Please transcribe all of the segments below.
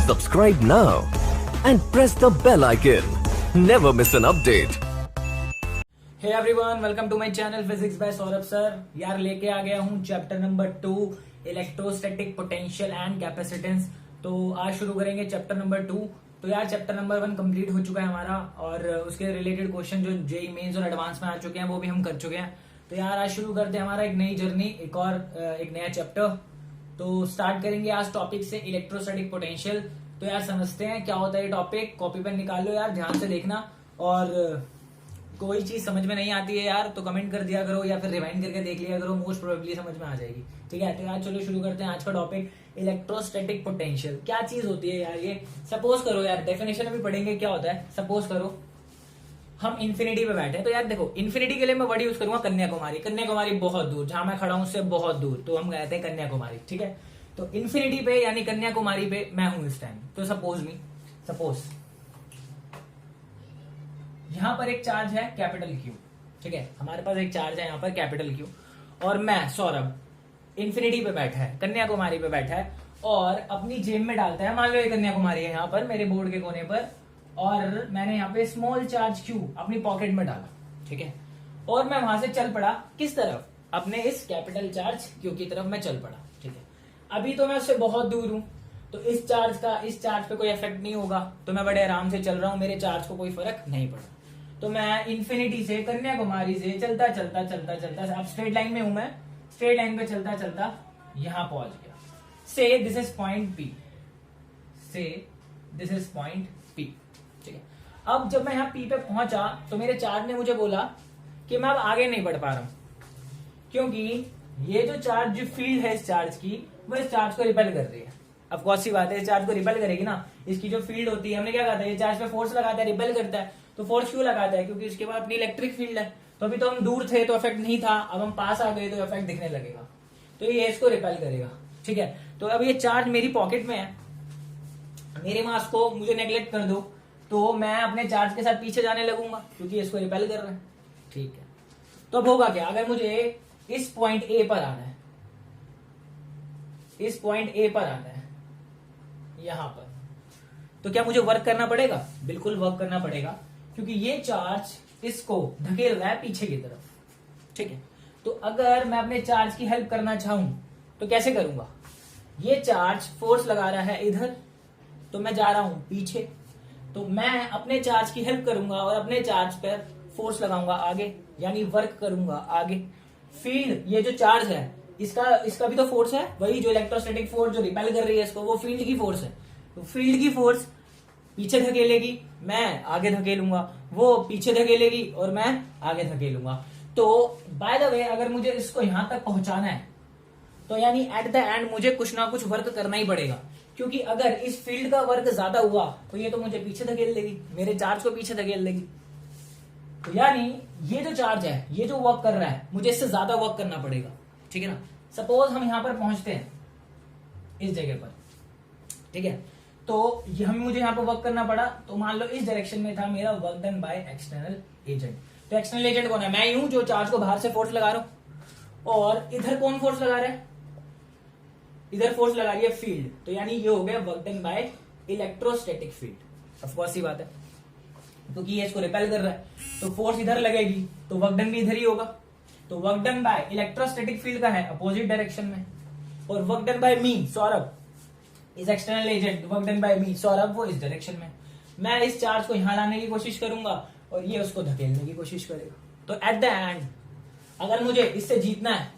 Subscribe now and press the bell icon. Never miss an update. Hey everyone, welcome to my channel physics by Saurabh sir. यार लेके आ गया हूँ chapter number 2 electrostatic potential and capacitance. तो आज शुरू करेंगे चैप्टर नंबर 2। तो यार चैप्टर नंबर 1 कंप्लीट हो चुका है हमारा और उसके रिलेटेड क्वेश्चन जो जेईई मेंस और एडवांस में आ चुके हैं वो भी हम कर चुके हैं। तो यार आज शुरू करते हैं हमारा एक नई जर्नी, एक नया चैप्टर। तो स्टार्ट करेंगे आज टॉपिक से इलेक्ट्रोस्टैटिक पोटेंशियल। तो यार समझते हैं क्या होता है ये टॉपिक। कॉपी पेन निकाल लो यार, ध्यान से देखना, और कोई चीज समझ में नहीं आती है यार तो कमेंट कर दिया करो या फिर रिवाइंड करके देख लिया करो, मोस्ट प्रोबेबली समझ में आ जाएगी। ठीक है, तो यार चलो शुरू करते हैं आज का टॉपिक इलेक्ट्रोस्टैटिक पोटेंशियल। क्या चीज होती है यार ये? सपोज करो यार, डेफिनेशन में भी पढ़ेंगे क्या होता है। सपोज करो हम इन्फिनिटी पे बैठे हैं। तो यार देखो, इन्फिनिटी के लिए मैं वर्ड यूज करूंगा कन्याकुमारी। कन्याकुमारी बहुत दूर, जहां मैं खड़ा हूं उससे बहुत दूर, तो हम कहते हैं कन्याकुमारी। ठीक है, तो इन्फिनिटी पे यानी कन्याकुमारी पे मैं हूं इस टाइम। तो सपोज यहां पर एक चार्ज है कैपिटल क्यू। ठीक है, हमारे पास एक चार्ज है यहाँ पर कैपिटल क्यू, और मैं सौरभ इन्फिनिटी पे बैठा है, कन्याकुमारी पे बैठा है और अपनी जेब में डालता है। मान लो ये कन्याकुमारी है यहाँ पर मेरे बोर्ड के कोने पर, और मैंने यहाँ पे स्मॉल चार्ज क्यू अपनी पॉकेट में डाला। ठीक है, और मैं वहां से चल पड़ा किस तरफ? अपने इस कैपिटल चार्ज क्यू की तरफ मैं चल पड़ा। ठीक है, अभी तो मैं उससे बहुत दूर हूं, तो इस चार्ज पे कोई इफेक्ट नहीं होगा, तो मैं बड़े आराम से चल रहा हूं, मेरे चार्ज को कोई फर्क नहीं पड़ा। तो मैं इन्फिनिटी से कन्याकुमारी से चलता अब स्ट्रेट लाइन में हूं मैं, स्ट्रेट लाइन पे चलता यहां पहुंच गया। से दिस इज पॉइंट पी। ठीक है, अब जब मैं यहाँ पी पे पहुंचा तो मेरे चार्ज ने मुझे बोला कि मैं अब आगे नहीं बढ़ पा रहा हूं, क्योंकि ये जो चार्ज, जो फील्ड है इस चार्ज की, वो इस चार्ज को रिपेल कर रही है। अब कौन सी बात है, इस चार्ज को रिपेल करेगी ना। इसकी जो फील्ड होती है, हमने क्या कहा था, ये चार्ज पे फोर्स लगाता है, रिपेल करता है। तो फोर्स क्यों लगाता है? क्योंकि इसके बाद अपनी इलेक्ट्रिक फील्ड है। तो अभी तो हम दूर थे तो इफेक्ट नहीं था, अब हम पास आ गए तो इफेक्ट दिखने लगेगा, तो ये इसको रिपेल करेगा। ठीक है, तो अब ये चार्ज मेरी पॉकेट में है, मेरे मास को मुझे नेग्लेक्ट कर दो तो मैं अपने चार्ज के साथ पीछे जाने लगूंगा, क्योंकि इसको रिपेल कर रहा है। ठीक है, तो अब होगा क्या? अगर मुझे इस पॉइंट ए पर आना है, यहां पर, तो क्या मुझे वर्क करना पड़ेगा? बिल्कुल वर्क करना पड़ेगा, क्योंकि ये चार्ज इसको धकेल रहा है पीछे की तरफ। ठीक है, तो अगर मैं अपने चार्ज की हेल्प करना चाहूं तो कैसे करूंगा? ये चार्ज फोर्स लगा रहा है इधर, तो मैं जा रहा हूं पीछे, तो मैं अपने चार्ज की हेल्प करूंगा और अपने चार्ज पर फोर्स लगाऊंगा आगे, यानी वर्क करूंगा आगे। फील्ड, ये जो चार्ज है इसका भी तो फोर्स है, वही जो इलेक्ट्रोस्टैटिक फोर्स जो रिपेल कर रही है इसको, वो फील्ड की फोर्स है। तो फील्ड की फोर्स पीछे धकेलेगी, मैं आगे धकेलूंगा, वो पीछे धकेलेगी और मैं आगे धकेलूंगा। तो बाय द वे, अगर मुझे इसको यहां तक पहुंचाना है तो यानी एट द एंड मुझे कुछ ना कुछ वर्क करना ही पड़ेगा, क्योंकि अगर इस फील्ड का वर्क ज्यादा हुआ तो ये तो मुझे पीछे धकेल देगी, मेरे चार्ज को पीछे धकेल देगी। तो यानी ये जो चार्ज है, ये जो वर्क कर रहा है, मुझे इससे ज्यादा वर्क करना पड़ेगा। ठीक है ना। सपोज हम यहां पर पहुंचते हैं इस जगह पर। ठीक है, तो मुझे यहाँ पर वर्क करना पड़ा, तो मान लो इस डायरेक्शन में था मेरा work done by external agent. तो एक्सटर्नल एजेंट कौन है? मैं ही हूं जो चार्ज को बाहर से फोर्स लगा रहा हूं, और इधर कौन फोर्स लगा रहा है? इधर फोर्स लगा रही है फील्ड। तो यानी ये हो गया work done by electrostatic field. Of course ही बात है, क्योंकि ये इसको रिपेल कर रहा है, तो फोर्स इधर लगेगी तो वर्क डन भी इधर ही होगा। तो work done by electrostatic field का है अपोजिट डायरेक्शन में, और work done by me Saurabh इस external agent, work done by me Saurabh, वो इस डायरेक्शन में। मैं इस चार्ज को यहां लाने की कोशिश करूंगा और ये उसको धकेलने की कोशिश करेगा। तो एट द एंड अगर मुझे इससे जीतना है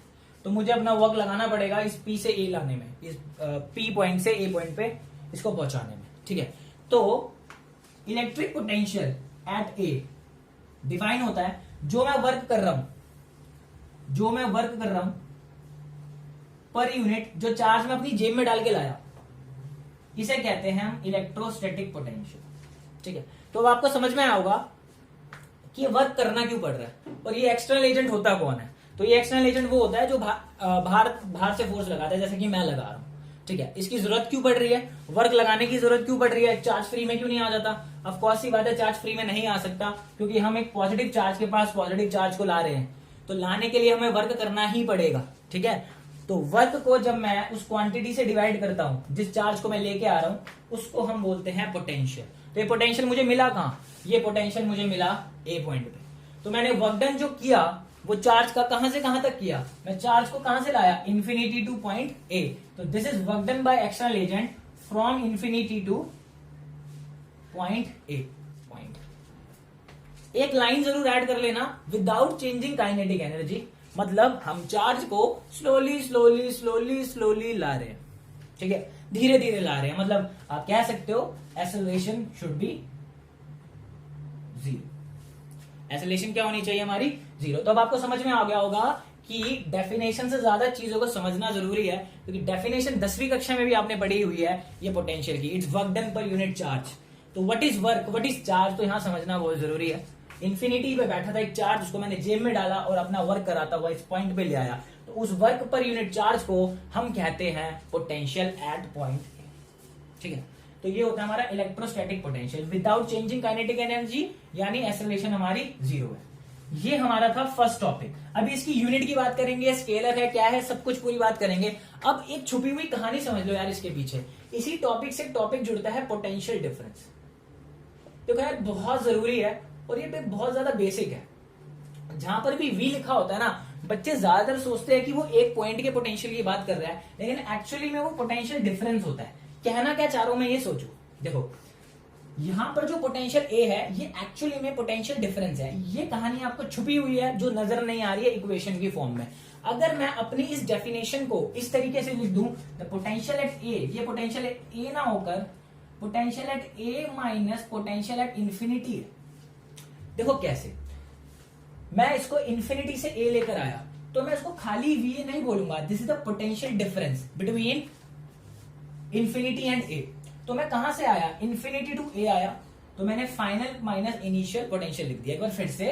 तो मुझे अपना वर्क लगाना पड़ेगा इस पी से ए लाने में, इस पी पॉइंट से ए पॉइंट पे इसको पहुंचाने में। ठीक है, तो electric potential at A define होता है जो मैं वर्क कर रहा हूं पर यूनिट, जो चार्ज मैं अपनी जेब में डाल के लाया, इसे कहते हैं हम इलेक्ट्रोस्टैटिक पोटेंशियल। ठीक है, तो अब आपको समझ में आया होगा कि ये वर्क करना क्यों पड़ रहा है, और ये एक्सटर्नल एजेंट होता कौन है। तो ये एक्सटर्नल एजेंट वो होता है जो बाहर से फोर्स लगाता है, जैसे कि मैं लगा रहा हूं। ठीक है, इसकी जरूरत क्यों पड़ रही है? वर्क लगाने की जरूरत क्यों पड़ रही है? चार्ज फ्री में क्यों नहीं आ जाता? ऑफ कोर्स सी बात है, चार्ज फ्री में नहीं आ सकता, क्योंकि हम एक पॉजिटिव चार्ज के पास पॉजिटिव चार्ज को ला रहे हैं, तो लाने के लिए हमें वर्क करना ही पड़ेगा। ठीक है, तो वर्क को जब मैं उस क्वांटिटी से डिवाइड करता हूं, जिस चार्ज को मैं लेके आ रहा हूं, उसको हम बोलते हैं पोटेंशियल। तो ये पोटेंशियल मुझे मिला कहां? ये पोटेंशियल मुझे मिला ए पॉइंट पे। तो मैंने वर्क डन जो किया वो चार्ज का कहां से कहां तक किया? मैं चार्ज को कहां से लाया? Infinity to point A. तो this is work done by external agent from infinity to point A. Point एक लाइन जरूर ऐड कर लेना, विदाउट चेंजिंग काइनेटिक एनर्जी। मतलब हम चार्ज को स्लोली स्लोली स्लोली स्लोली ला रहे हैं, ठीक है, धीरे धीरे ला रहे हैं। मतलब आप कह सकते हो acceleration should be zero. Acceleration क्या होनी चाहिए हमारी? जीरो। तो अब आपको समझ में आ गया होगा कि डेफिनेशन से ज्यादा चीजों को समझना जरूरी है, क्योंकि डेफिनेशन 10वीं कक्षा में भी आपने पढ़ी हुई है ये पोटेंशियल की। It's work done per unit charge. तो what is work, what is charge, तो यहां समझना बहुत जरूरी है। इंफिनिटी पे बैठा था एक चार्ज, उसको मैंने जेब में डाला और अपना वर्क कराता हुआ इस पॉइंट पे ले आया। तो उस वर्क पर यूनिट चार्ज को हम कहते हैं पोटेंशियल एट पॉइंट ए, ठीक है। तो ये होता है हमारा electrostatic potential without changing kinetic energy, यानी एक्सेलरेशन हमारी जीरो है। ये हमारा था फर्स्ट टॉपिक। अभी इसकी यूनिट की बात करेंगे, स्केलर है क्या है, सब कुछ पूरी बात करेंगे। अब एक छुपी हुई कहानी समझ लो यार इसके पीछे। इसी टॉपिक से टॉपिक जुड़ता है पोटेंशियल डिफरेंस। तो यार बहुत जरूरी है और ये बहुत ज्यादा बेसिक है। जहां पर भी वी लिखा होता है ना, बच्चे ज्यादातर सोचते हैं कि वो एक पॉइंट के पोटेंशियल की बात कर रहा है, लेकिन एक्चुअली में वो पोटेंशियल डिफरेंस होता है। कहना क्या चाह रहा हूं मैं ये सोचो। देखो यहां पर जो पोटेंशियल ए है ये एक्चुअली में पोटेंशियल डिफरेंस है। ये कहानी आपको छुपी हुई है जो नजर नहीं आ रही है इक्वेशन की फॉर्म में। अगर मैं अपनी इस डेफिनेशन को इस तरीके से लिख दूं, द पोटेंशियल एट ए, ये पोटेंशियल एट ए ना होकर potential at A minus potential at infinity है। देखो कैसे, मैं इसको इंफिनिटी से ए लेकर आया तो मैं इसको खाली वी ए नहीं बोलूंगा, this is the potential difference between infinity and A. तो मैं कहां से आया? इंफिनिटी टू ए आया, तो मैंने फाइनल माइनस इनिशियल पोटेंशियल लिख दिया। एक बार फिर से,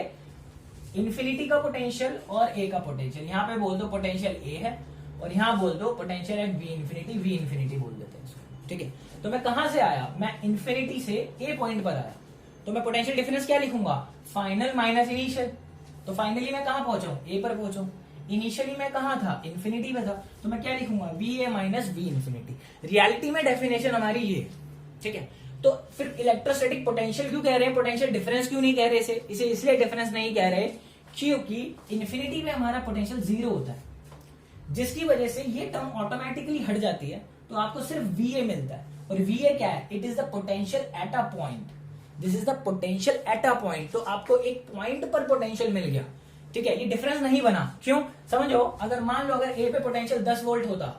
इंफिनिटी का पोटेंशियल और ए का पोटेंशियल, यहां पे बोल दो पोटेंशियल ए है और यहां बोल दो पोटेंशियल एट वी इन्फिनिटी बोल देते हैं इसको, ठीक है। तो मैं कहां से आया? मैं इंफिनिटी से ए पॉइंट पर आया, तो मैं पोटेंशियल डिफरेंस क्या लिखूंगा? Final minus initial. तो फाइनली मैं कहां पहुंचा? ए पर पहुंचा। इनिशियली मैं कहां था? इंफिनिटी में था, तो मैं क्या लिखूंगा? V A minus we infinity. Reality में डेफिनेशन हमारी ये, ठीक है। तो फिर इलेक्ट्रोस्टैटिक पोटेंशियल क्यों कह रहे हैं, पोटेंशियल डिफरेंस क्यों नहीं कह रहे इसे इसलिए डिफरेंस नहीं कह रहे क्योंकि इन्फिनिटी में हमारा पोटेंशियल जीरो होता है, जिसकी वजह से ये टर्म ऑटोमेटिकली हट जाती है। तो आपको सिर्फ वी ए मिलता है, और वी ए क्या है? It is the potential at a point. This is the potential at a point. तो आपको एक पॉइंट पर पोटेंशियल मिल गया, ठीक है। ये डिफरेंस नहीं बना, क्यों? समझो, अगर मान लो अगर ए पे पोटेंशियल 10 वोल्ट होता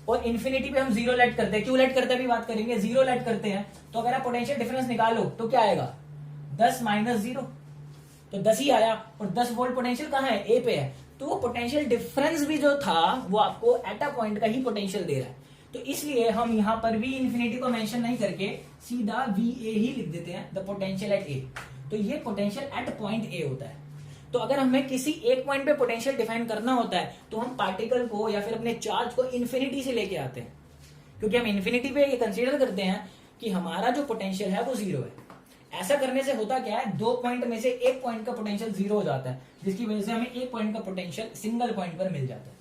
और इन्फिनिटी पे हम जीरो लेट करते हैं, क्यों लेट करते हैं भी बात करेंगे, जीरो लेट करते हैं, तो अगर आप पोटेंशियल डिफरेंस निकालो तो क्या आएगा? 10 माइनस जीरो, तो 10 ही आया। और 10 वोल्ट पोटेंशियल कहां है? ए पे है। तो वो पोटेंशियल डिफरेंस भी जो था वो आपको एट अ पॉइंट का ही पोटेंशियल दे रहा है। तो इसलिए हम यहां पर वी इन्फिनिटी को मेंशन नहीं करके सीधा वी ए ही लिख देते हैं, द पोटेंशियल एट ए। तो ये पोटेंशियल एट पॉइंट ए होता है। तो अगर हमें किसी एक पॉइंट पे पोटेंशियल डिफाइन करना होता है तो हम पार्टिकल को या फिर अपने चार्ज को इन्फिनिटी से लेके आते हैं, क्योंकि हम इन्फिनिटी पे ये कंसीडर करते हैं कि हमारा जो पोटेंशियल है वो जीरो है। ऐसा करने से होता क्या है, दो पॉइंट में से एक पॉइंट का पोटेंशियल जीरो हो जाता है, जिसकी वजह से हमें एक पॉइंट का पोटेंशियल सिंगल पॉइंट पर मिल जाता है,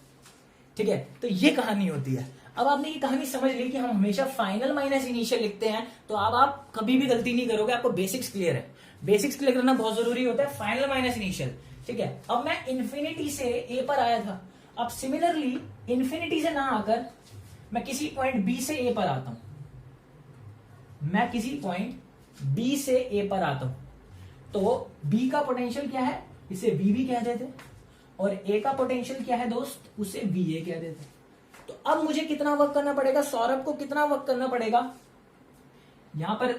ठीक है। तो ये कहानी होती है। अब आपने ये कहानी समझ ली कि हम हमेशा फाइनल माइनस इनिशियल लिखते हैं, तो अब आप कभी भी गलती नहीं करोगे, आपको बेसिक्स क्लियर है। बेसिक्स क्लियर करना बहुत जरूरी होता है, फाइनल माइनस इनिशियल, ठीक है। अब मैं इन्फिनिटी से ए पर आया था, अब सिमिलरली इन्फिनिटी से ना आकर मैं किसी पॉइंट बी से ए पर आता हूं, मैं किसी पॉइंट बी से ए पर आता हूं, तो बी का पोटेंशियल क्या है? इसे बी भी कह देते, और ए का पोटेंशियल क्या है दोस्त? उसे बी ए कह देते। तो अब मुझे कितना वर्क करना पड़ेगा? सौरभ को कितना वर्क करना पड़ेगा? यहां पर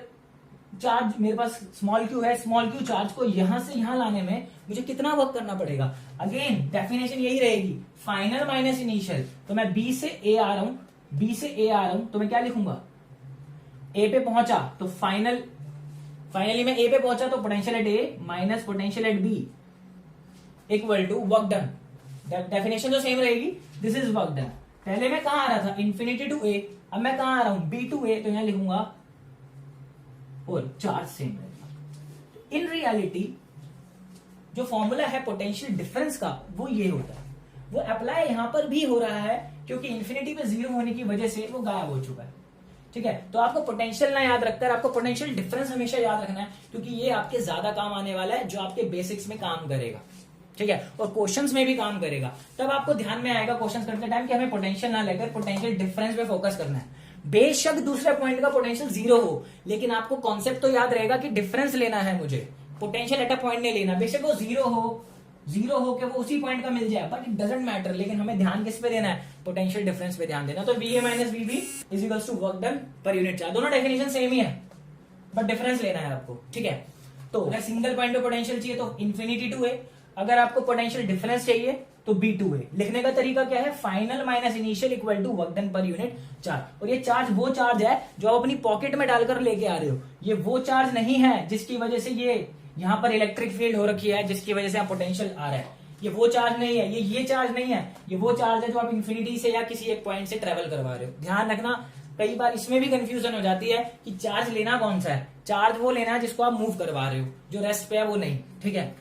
चार्ज मेरे पास स्मॉल क्यू है, स्मॉल क्यू चार्ज को यहां से यहां लाने में मुझे कितना वर्क करना पड़ेगा? अगेन डेफिनेशन यही रहेगी, फाइनल माइनस इनिशियल। तो मैं बी से ए आ रहा हूं, बी से ए आ रहा हूं, तो मैं क्या लिखूंगा? ए पे पहुंचा तो फाइनली मैं ए पे पहुंचा तो potential at A minus potential at B equal to work done. Definition तो सेम रहेगी, दिस इज वर्क डन। पहले मैं कहां आ रहा था? इन्फिनिटी टू ए, अब मैं कहां आ रहा हूं? बी टू ए, तो यहां लिखूंगा और चार्ज सेम रहेगा। इन रियलिटी जो फॉर्मूला है पोटेंशियल डिफरेंस का वो ये होता है, वो अप्लाई यहां पर भी हो रहा है क्योंकि इन्फिनिटी पे जीरो होने की वजह से वो गायब हो चुका है। ठीक है, तो आपको पोटेंशियल ना याद रखकर आपको पोटेंशियल डिफरेंस हमेशा याद रखना है, क्योंकि ये आपके ज्यादा काम आने वाला है, जो आपके बेसिक्स में काम करेगा। ठीक है, और क्वेश्चंस में भी काम करेगा। तब आपको ध्यान में आएगा क्वेश्चंस करते टाइम कि हमें पोटेंशियल ना लेकर पोटेंशियल डिफरेंस पे फोकस करना है। बेशक दूसरे पॉइंट का पोटेंशियल जीरो हो, लेकिन आपको कॉन्सेप्ट तो याद रहेगा कि डिफरेंस लेना है मुझे, पोटेंशियल एट अ पॉइंट नहीं लेना। बेशक वो जीरो हो के वो उसी पॉइंट का मिल जाए, बट इट डजंट मैटर। लेकिन हमें ध्यान किस पे देना है? पोटेंशियल डिफरेंस पे ध्यान देना। तो VA minus VB is equals to work done per unit charge. दोनों डेफिनेशन सेम ही है, बट डिफरेंस लेना है आपको। ठीक है, तो अगर सिंगल पॉइंट पे पोटेंशियल चाहिए तो इन्फिनिटी टू है, अगर आपको पोटेंशियल डिफरेंस चाहिए तो B2 है। लिखने का तरीका क्या है? Final minus initial equal to work done per unit charge. और ये चार्ज वो चार्ज है जो आप अपनी पॉकेट में डालकर लेके आ रहे हो। ये वो चार्ज नहीं है जिसकी वजह से ये यहां पर इलेक्ट्रिक फील्ड हो रखी है, जिसकी वजह से पोटेंशियल आ रहा है। ये वो चार्ज नहीं है, ये चार्ज नहीं है, ये वो चार्ज है जो आप इन्फिनिटी से या किसी एक पॉइंट से ट्रेवल करवा रहे हो। ध्यान रखना, कई बार इसमें भी कंफ्यूजन हो जाती है कि चार्ज लेना कौन सा है। चार्ज वो लेना है जिसको आप मूव करवा रहे हो, जो रेस्ट पे है वो नहीं। ठीक है,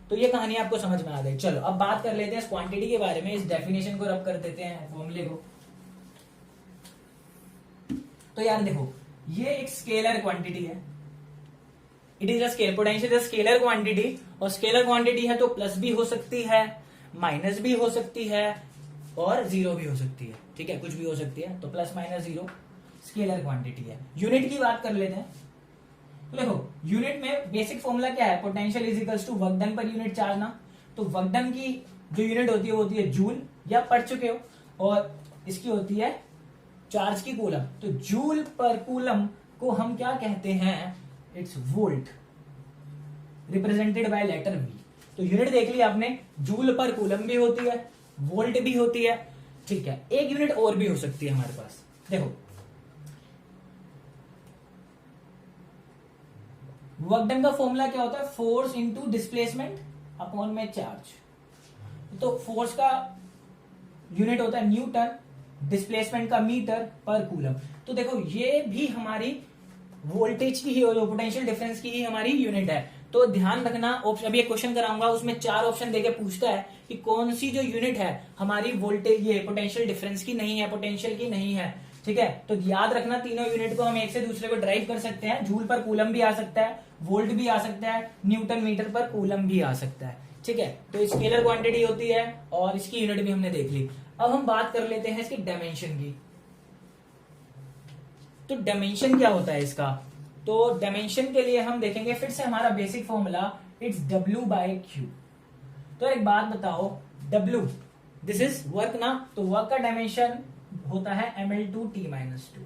तो ये कहानी आपको समझ में आ गई। चलो अब बात कर लेते हैं इस क्वांटिटी के बारे में। इस डेफिनेशन को रब कर देते हैं फॉर्मूले को। तो यार देखो, ये एक स्केलर क्वांटिटी है। It is a scalar, potential is a scalar quantity. और स्केलर क्वांटिटी है तो प्लस भी हो सकती है, माइनस भी हो सकती है और जीरो भी हो सकती है। ठीक है, कुछ भी हो सकती है। तो plus minus zero scalar quantity है। यूनिट की बात कर लेते हैं। तो देखो, यूनिट में बेसिक फॉर्मूला क्या है? Potential is equals to work done per unit charge ना। तो वर्क डन की जो यूनिट होती है वो होती है जूल, या पढ़ चुके हो। और इसकी होती है चार्ज की कूलम। तो जूल पर कूलम को हम क्या कहते हैं? It's volt, represented by letter V। तो यूनिट देख ली आपने, जूल पर कूलम भी होती है, वोल्ट भी होती है। ठीक है, एक यूनिट और भी हो सकती है हमारे पास। देखो, वर्क डन का फॉर्मूला क्या होता है? फोर्स इंटू डिस्प्लेसमेंट अपॉन में चार्ज। तो फोर्स का यूनिट होता है न्यूटन, डिस्प्लेसमेंट का मीटर पर कूलम। तो देखो, ये भी हमारी वोल्टेज की ही, जो पोटेंशियल डिफरेंस की ही हमारी यूनिट है। तो ध्यान रखना, अभी एक क्वेश्चन कराऊंगा, उसमें 4 ऑप्शन देके पूछता है कि कौन सी जो यूनिट है हमारी वोल्टेज, ये पोटेंशियल डिफरेंस की नहीं है, पोटेंशियल की नहीं है। ठीक है, तो याद रखना, तीनों यूनिट को हम एक से दूसरे को ड्राइव कर सकते हैं। जूल पर कूलम भी आ सकता है, वोल्ट भी आ सकता है, न्यूटन मीटर पर कूलम भी आ सकता है। ठीक है, तो स्केलर क्वांटिटी होती है और इसकी यूनिट भी हमने देख ली। अब हम बात कर लेते हैं इसकी डायमेंशन की। तो डायमेंशन क्या होता है इसका? तो डायमेंशन के लिए हम देखेंगे फिर से हमारा बेसिक फॉर्मूला, इट्स W/Q। तो एक बात बताओ, W दिस इज वर्क ना, तो वर्क का डायमेंशन होता है ml/t-2।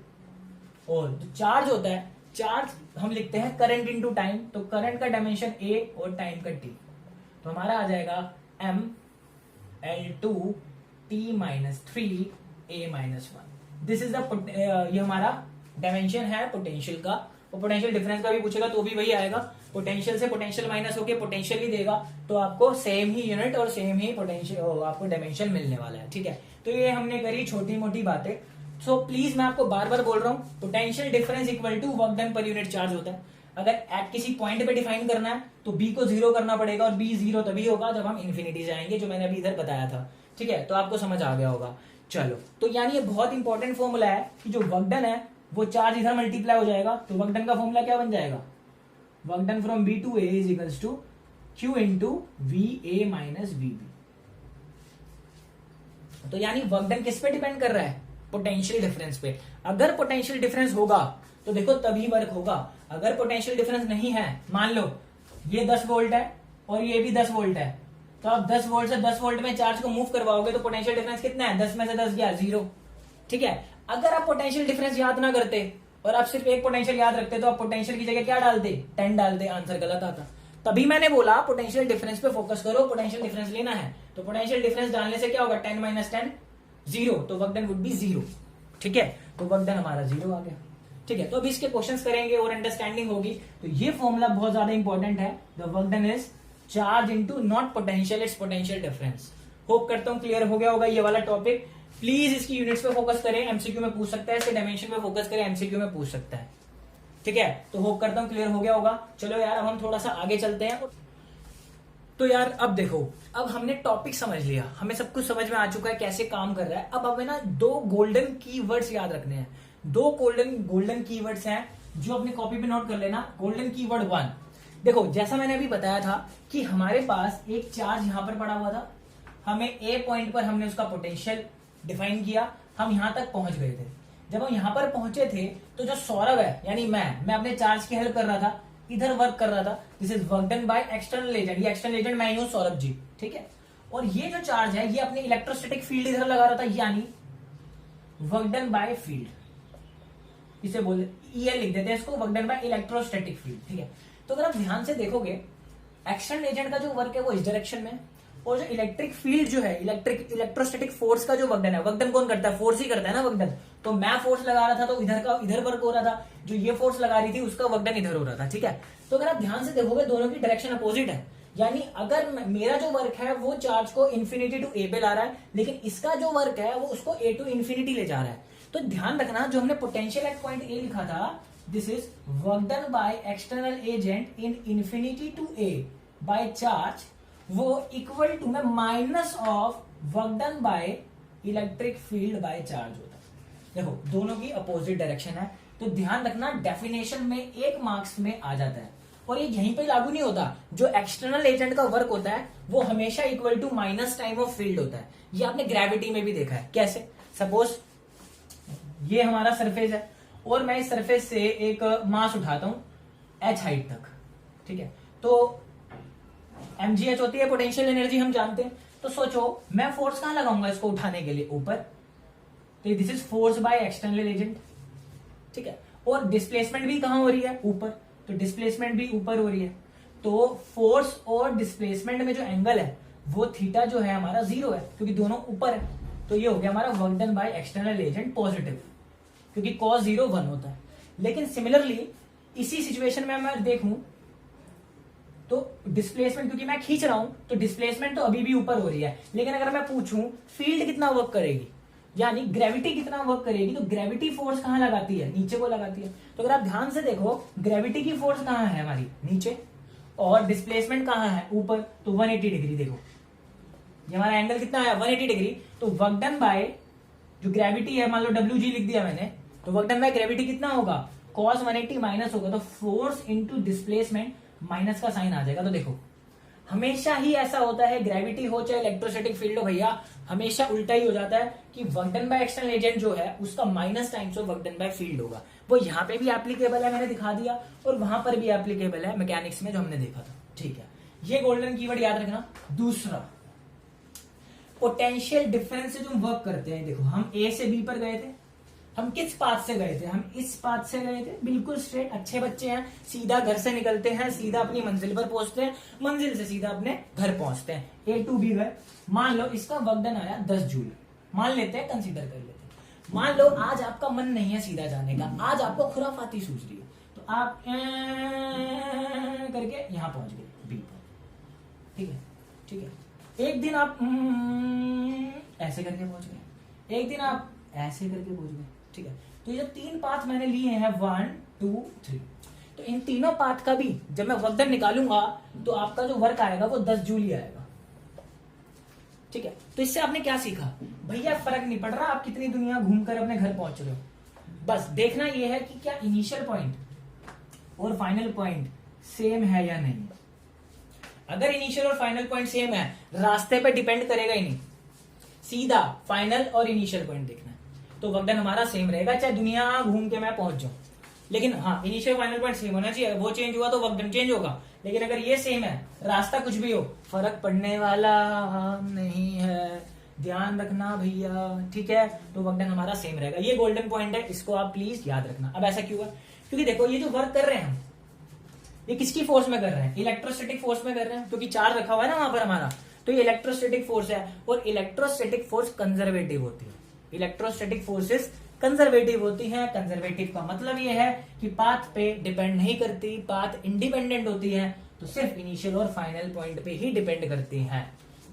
और जो चार्ज होता है, चार्ज हम लिखते हैं करंट इंटू टाइम। तो करंट का डायमेंशन A और टाइम का T। तो हमारा आ जाएगा ml/2t-3a-1। दिस इज द, ये हमारा डायमेंशन है पोटेंशियल का। और पोटेंशियल डिफरेंस का भी पूछेगा तो भी वही आएगा। पोटेंशियल से पोटेंशियल माइनस होके पोटेंशियल ही देगा, तो आपको सेम ही यूनिट और सेम ही पोटेंशियल, आपको डायमेंशन मिलने वाला है। ठीक है, तो ये हमने करी छोटी मोटी बातें। सो प्लीज मैं आपको बार बार बोल रहा हूँ, potential difference equal to work done per unit charge होता है। अगर एट किसी पॉइंट पे डिफाइन करना है तो B को जीरो करना पड़ेगा, और B जीरो तभी होगा जब हम इन्फिनिटी जाएंगे, जो मैंने अभी इधर बताया था। ठीक है, तो आपको समझ आ गया होगा। चलो, तो यानी ये बहुत इंपॉर्टेंट फॉर्मूला है कि जो वर्क डन है वो चार्ज इधर मल्टीप्लाई हो जाएगा। तो वर्क डन का फॉर्मूला क्या बन जाएगा? Work done from B to A is equals to Q into VA minus VB। तो यानी वर्क डन किस पे डिपेंड कर रहा है? पोटेंशियल डिफरेंस पे। अगर पोटेंशियल डिफरेंस होगा तो देखो तभी वर्क होगा। अगर पोटेंशियल डिफरेंस नहीं है, मान लो ये 10 वोल्ट है और ये भी 10 वोल्ट है, तो आप 10 वोल्ट से 10 वोल्ट में चार्ज को मूव करवाओगे तो पोटेंशियल डिफरेंस कितना है? 10 में से 10 गया, 0। ठीक है, अगर आप पोटेंशियल डिफरेंस याद ना करते और आप सिर्फ एक पोटेंशियल याद रखते तो आप पोटेंशियल की जगह क्या डालते? 10 डालते, आंसर गलत आता। तभी मैंने बोला पोटेंशियल डिफरेंस पे फोकस करो, पोटेंशियल डिफरेंस लेना है। तो पोटेंशियल डिफरेंस डालने से क्या होगा? 10 - 10 0, तो वर्क डन वुड बी 0। ठीक है, तो वर्क डन हमारा 0 आ गया। ठीक है, तो अभी इसके क्वेश्चंस करेंगे और अंडरस्टैंडिंग होगी। तो ये फॉर्मूला बहुत ज्यादा इंपॉर्टेंट है। The work done is charge into not potential, it's potential difference. Hope करता हूं क्लियर हो गया होगा ये वाला टॉपिक। प्लीज इसकी यूनिट्स पे फोकस करें, एमसीक्यू में पूछ सकता है। इसके डायमेंशन पे फोकस करें, एमसीक्यू में पूछ सकता है। ठीक है, तो होप करता हूं क्लियर हो गया होगा। चलो यार, अब हम थोड़ा सा आगे चलते हैं। तो यार अब देखो, अब हमने टॉपिक समझ लिया, हमें सब कुछ समझ में आ चुका है कैसे काम कर रहा है। अब हमें ना 2 गोल्डन कीवर्ड्स याद रखने हैं। 2 गोल्डन कीवर्ड्स हैं जो अपने कॉपी पे नोट कर लेना। गोल्डन कीवर्ड 1, देखो जैसा मैंने अभी बताया था कि हमारे पास एक चार्ज यहां पर पड़ा हुआ था, हमें ए पॉइंट पर हमने उसका पोटेंशियल डिफाइन किया, हम यहां तक पहुंच गए थे। जब हम यहां पर पहुंचे थे तो जो सौरभ है यानी मैं अपने चार्ज की हेल्प कर रहा था, इधर वर्क कर रहा था। This is work done by external agent, ये एक्सटर्नल एजेंट मैं ही हूं, सौरभ जी, ठीक है। और ये जो चार्ज है ये अपने इलेक्ट्रोस्टैटिक फील्ड इधर लगा रहा था, यानी वर्क डन बाय फील्ड, इसे बोल लिख देते हैं इसको, work done by electrostatic field, ठीक है। तो अगर आप ध्यान से देखोगे एक्सटर्नल एजेंट का जो वर्क है वो इस डायरेक्शन में, और जो इलेक्ट्रिक फील्ड जो है, इलेक्ट्रोस्टैटिक फोर्स का जो वर्क डन है, वर्क डन कौन करता है, फोर्स ही करता है ना वर्क डन। तो मैं फोर्स लगा रहा था तो इधर वर्क हो रहा था, जो ये फोर्स लगा रही थी उसका वर्क डन इधर हो रहा था, ठीक है। तो अगर आप ध्यान से देखोगे दोनों की डायरेक्शन अपोजिट है, यानी अगर मेरा जो वर्क है वो चार्ज को इन्फिनिटी टू ए पे ला रहा है, लेकिन इसका जो वर्क है वो उसको ए टू इन्फिनिटी ले जा रहा है। तो ध्यान रखना, जो हमने पोटेंशियल एट पॉइंट ए लिखा था, this is work done by external agent in infinity to A by charge, वो इक्वल टू में minus of work done by electric field by charge होता है। देखो दोनों की अपोजिट डायरेक्शन है, तो ध्यान रखना डेफिनेशन में 1 मार्क्स में आ जाता है। और ये यहीं पे लागू नहीं होता, जो एक्सटर्नल एजेंट का वर्क होता है वो हमेशा equal to minus time of field होता है। ये आपने ग्रेविटी में भी देखा है। कैसे? सपोज ये हमारा सरफेस है और मैं इस सरफेस से एक मास उठाता हूं h हाइट तक, ठीक है। तो mgh होती है पोटेंशियल एनर्जी, हम जानते हैं। तो सोचो मैं फोर्स कहां लगाऊंगा इसको उठाने के लिए, ऊपर, तो this is force by external agent, ठीक है। और डिस्प्लेसमेंट भी कहां हो रही है, ऊपर, तो डिस्प्लेसमेंट भी ऊपर हो रही है। तो फोर्स और डिस्प्लेसमेंट में जो एंगल है वो थीटा जो है हमारा 0 है, क्योंकि दोनों ऊपर है। तो ये हो गया हमारा work done by external agent positive, क्योंकि cos 0 1 होता है। लेकिन सिमिलरली इसी सिचुएशन में मैं देखूं तो डिस्प्लेसमेंट, क्योंकि मैं खींच रहा हूं तो डिस्प्लेसमेंट तो अभी भी ऊपर हो रही है, लेकिन अगर मैं पूछूं फील्ड कितना वर्क करेगी, यानी ग्रेविटी कितना वर्क करेगी, तो ग्रेविटी फोर्स कहां लगाती है, नीचे को लगाती है। तो अगर आप ध्यान से देखो ग्रेविटी की फोर्स कहां है हमारी, नीचे, और डिस्प्लेसमेंट कहां है, ऊपर। तो 180 डिग्री, देखो ये हमारा एंगल कितना है, 180 डिग्री। तो वर्क डन बाय जो ग्रेविटी है, मान लो WG लिख दिया मैंने, तो वर्क डन बाय ग्रेविटी कितना होगा, cos 180 माइनस होगा, तो फोर्स इंटू डिस्प्लेसमेंट, माइनस का साइन आ जाएगा। तो देखो हमेशा ही ऐसा होता है, ग्रेविटी हो चाहे इलेक्ट्रोस्टैटिक फील्ड हो भैया, हमेशा उल्टा ही हो जाता है कि work done by external agent जो है उसका minus times of work done by field होगा। वो यहाँ पे भी एप्लीकेबल है, मैंने दिखा दिया, और वहां पर भी एप्लीकेबल है मैकेनिक्स में जो हमने देखा था, ठीक है। ये गोल्डन कीवर्ड याद रखना। दूसरा, पोटेंशियल डिफरेंस से जो हम वर्क करते हैं, देखो हम ए से बी पर गए थे, हम किस पाथ से गए थे, हम इस पाथ से गए थे, बिल्कुल स्ट्रेट, अच्छे बच्चे हैं, सीधा घर से निकलते हैं, सीधा अपनी मंजिल पर पहुंचते हैं, मंजिल से सीधा अपने घर पहुंचते हैं, ए टू बी गए। मान लो इसका वर्क डन आया 10 जूल, मान लेते हैं, कंसीडर कर लेते हैं। मान लो आज आपका मन नहीं है सीधा जाने का, आज आपको खुराफाती सूझ रही है, तो आप करके यहां पहुंच गए बी पर, ठीक है, ठीक है। एक दिन आप ऐसे करके पहुंच गए, एक दिन आप ऐसे करके पहुंच गए, ठीक है। तो ये जो 3 पाथ मैंने लिए हैं 1 2 3, तो इन तीनों पाथ का भी जब मैं वर्क डन निकालूंगा तो आपका जो वर्क आएगा वो 10 जूल ही आएगा, ठीक है। तो इससे आपने क्या सीखा, भैया फर्क नहीं पड़ रहा आप कितनी दुनिया घूमकर अपने घर पहुंच रहे हो, बस देखना यह है कि क्या इनिशियल पॉइंट और फाइनल पॉइंट सेम है या नहीं। अगर इनिशियल और फाइनल पॉइंट सेम है, रास्ते पे डिपेंड करेगा ही नहीं, सीधा फाइनल और इनिशियल पॉइंट देखना है, तो वर्क डन हमारा सेम रहेगा, चाहे दुनिया घूम के मैं पहुंच जाऊं। लेकिन हाँ, इनिशियल फाइनल पॉइंट सेम होना चाहिए, वो चेंज हुआ तो वर्क डन चेंज होगा। लेकिन अगर ये सेम है, रास्ता कुछ भी हो, फर्क पड़ने वाला नहीं है, ध्यान रखना भैया, ठीक है। तो वर्क डन हमारा सेम रहेगा, ये गोल्डन पॉइंट है, इसको आप प्लीज याद रखना। अब ऐसा क्यों है, क्योंकि देखो ये जो वर्क कर रहे हैं हम, ये किसकी फोर्स में कर रहे हैं, इलेक्ट्रोस्टैटिक फोर्स में कर रहे हैं, क्योंकि चार्ज रखा हुआ है ना वहां पर हमारा, तो ये इलेक्ट्रोस्टैटिक फोर्स है, और इलेक्ट्रोस्टैटिक फोर्स कंजर्वेटिव होती है। इलेक्ट्रोस्टैटिक फोर्सेस कंजर्वेटिव होती हैं। कंजर्वेटिव का मतलब ये है कि पाथ पे डिपेंड नहीं करती, पाथ इंडिपेंडेंट होती है, तो सिर्फ इनिशियल और फाइनल पॉइंट पे ही डिपेंड करती हैं,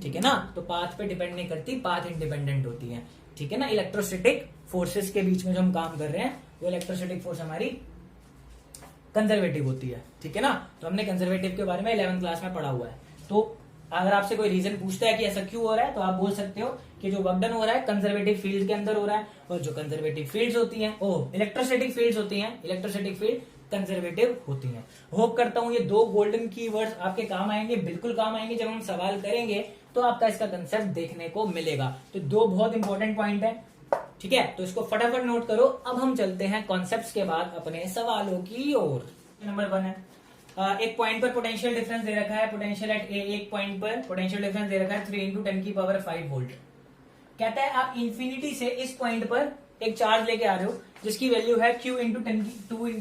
ठीक है ना। तो पाथ पे डिपेंड नहीं करती, पाथ इंडिपेंडेंट होती है, ठीक है ना। इलेक्ट्रोस्टैटिक फोर्सेस के बीच में जो हम काम कर रहे हैं, वो इलेक्ट्रोस्टैटिक फोर्स हमारी कंजर्वेटिव होती है, ठीक है ना। तो हमने कंजर्वेटिव के बारे में 11th क्लास में पढ़ा हुआ है। तो अगर आपसे कोई रीजन पूछता है कि ऐसा क्यों हो रहा है तो आप बोल सकते हो कि जो वर्क डन हो रहा है कंजर्वेटिव फील्ड के अंदर हो रहा है, और जो कंजर्वेटिव फील्ड्स होती हैं इलेक्ट्रोस्टैटिक फील्ड्स होती हैं, इलेक्ट्रोस्टैटिक फील्ड कंजर्वेटिव होती हैं। होप करता हूं ये 2 गोल्डन कीवर्ड्स आपके काम आएंगे, बिल्कुल काम आएंगे। जब हम सवाल करेंगे तो आपका इसका कंसेप्ट देखने को मिलेगा। तो 2 बहुत इंपॉर्टेंट पॉइंट है, ठीक है, तो इसको फटाफट नोट करो। अब हम चलते हैं कॉन्सेप्ट्स के बाद अपने सवालों की ओर। नंबर 1 है एक पॉइंट पर पोटेंशियल डिफरेंस दे रखा है, पोटेंशियल एट ए, एक पॉइंट पर पोटेंशियल डिफरेंस दे रखा है 3 × 10⁵ वोल्ट। कहता है आप इंफिनिटी से इस पॉइंट पर एक चार्ज लेके आ रहे हो जिसकी वैल्यू है Q × 2 ×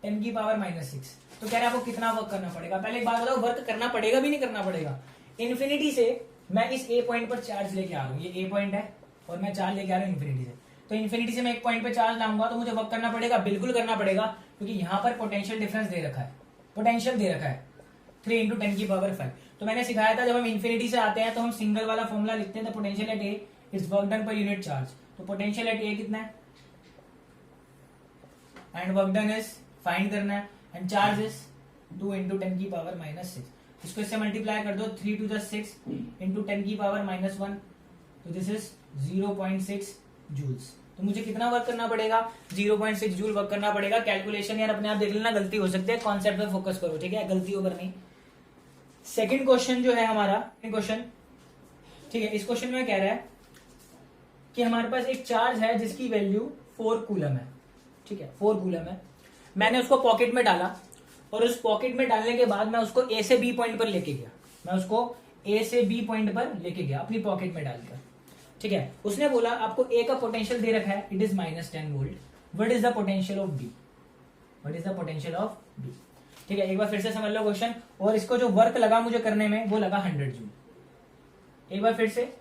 10⁻⁻⁶। तो कह रहे हैं आपको कितना वर्क करना पड़ेगा। पहले एक बात बताओ, वर्क करना पड़ेगा भी नहीं करना पड़ेगा। इन्फिनिटी से मैं इस ए पॉइंट पर चार्ज लेके आ रहा हूँ, ये ए पॉइंट है और मैं चार्ज लेके आ रहा हूँ इन्फिनिटी से। तो इन्फिनिटी से मैं एक पॉइंट पे चार्ज लाऊंगा तो मुझे वर्क करना पड़ेगा, बिल्कुल करना पड़ेगा, क्योंकि यहाँ पर पोटेंशियल डिफरेंस दे रखा है, पोटेंशियल दे रखा है 3 × 10⁵। तो मैंने सिखाया था जब हम इन्फिनिटी से आते हैं तो हम सिंगल वाला फॉर्मूला लिखते हैं, potential at A is work done per unit charge. तो पोटेंशियल एट ए कितना है and work done is find करना है एंड चार्ज इज 2 × 10⁻⁻⁶। इसको इससे मल्टीप्लाई कर दो, 3 × 6 × 10⁻⁻⁻1, तो दिस इज 0.6 जूल्स। तो मुझे कितना वर्क करना पड़ेगा, 0.6 जूल वर्क करना पड़ेगा। कैलकुलेशन यार अपने आप देख लेना, गलती हो सकती है, कॉन्सेप्ट पे फोकस करो, ठीक है, गलती होकर नहीं। सेकंड क्वेश्चन जो है हमारा क्वेश्चन, ठीक है, इस क्वेश्चन में कह रहा है कि हमारे पास एक चार्ज है जिसकी वैल्यू 4 कूलम है, ठीक है, 4 कूलम है। मैंने उसको पॉकेट में डाला और उस पॉकेट में डालने के बाद मैं उसको ए से बी पॉइंट पर लेके गया, मैं उसको ए से बी पॉइंट पर लेके गया अपनी पॉकेट में डालकर, ठीक है। उसने बोला आपको ए का पोटेंशियल दे रखा है, it is -10 volt. What is the potential of B, what is the potential of B, ठीक है। एक बार फिर से समझ लो क्वेश्चन, और इसको जो वर्क लगा मुझे करने में वो लगा 100 जूल। एक बार फिर से,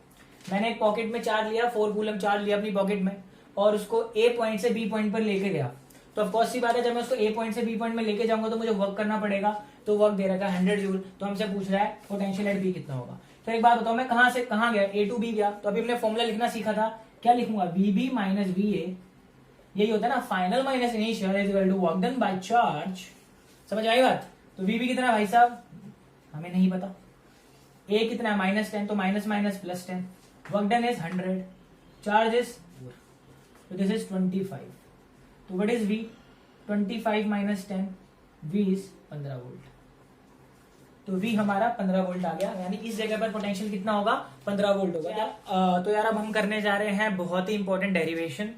मैंने एक पॉकेट में चार्ज लिया, 4 कूलम चार्ज लिया अपनी पॉकेट में और उसको ए पॉइंट से बी पॉइंट पर लेके गया। तो ऑफकोर्स सी बात है, जब मैं उसको ए पॉइंट से बी पॉइंट में लेके जाऊंगा तो मुझे वर्क करना पड़ेगा। तो वर्क दे रखा है 100 जूल। तो हमसे पूछ रहा है पोटेंशियल एट बी कितना होगा। तो एक बात बताओ, मैं कहां से कहां गया, ए टू बी गया, तो अभी हमने फॉर्मूला लिखना सीखा था, क्या लिखूंगा, VB माइनस VA, यही होता है ना, final minus initial is equal to work done by charge. समझ आई बात। तो VB कितना है भाई साहब, हमें नहीं पता। ए कितना है -10, तो minus minus +10, work done is 100, charge is, तो दिस इज 25। तो what is V, 25 - 10, V is 15 volt. तो V हमारा 15 वोल्ट आ गया, यानी इस जगह पर पोटेंशियल कितना होगा, 15 वोल्ट होगा। तो यार अब हम करने जा रहे हैं बहुत ही इंपॉर्टेंट डेरिवेशन,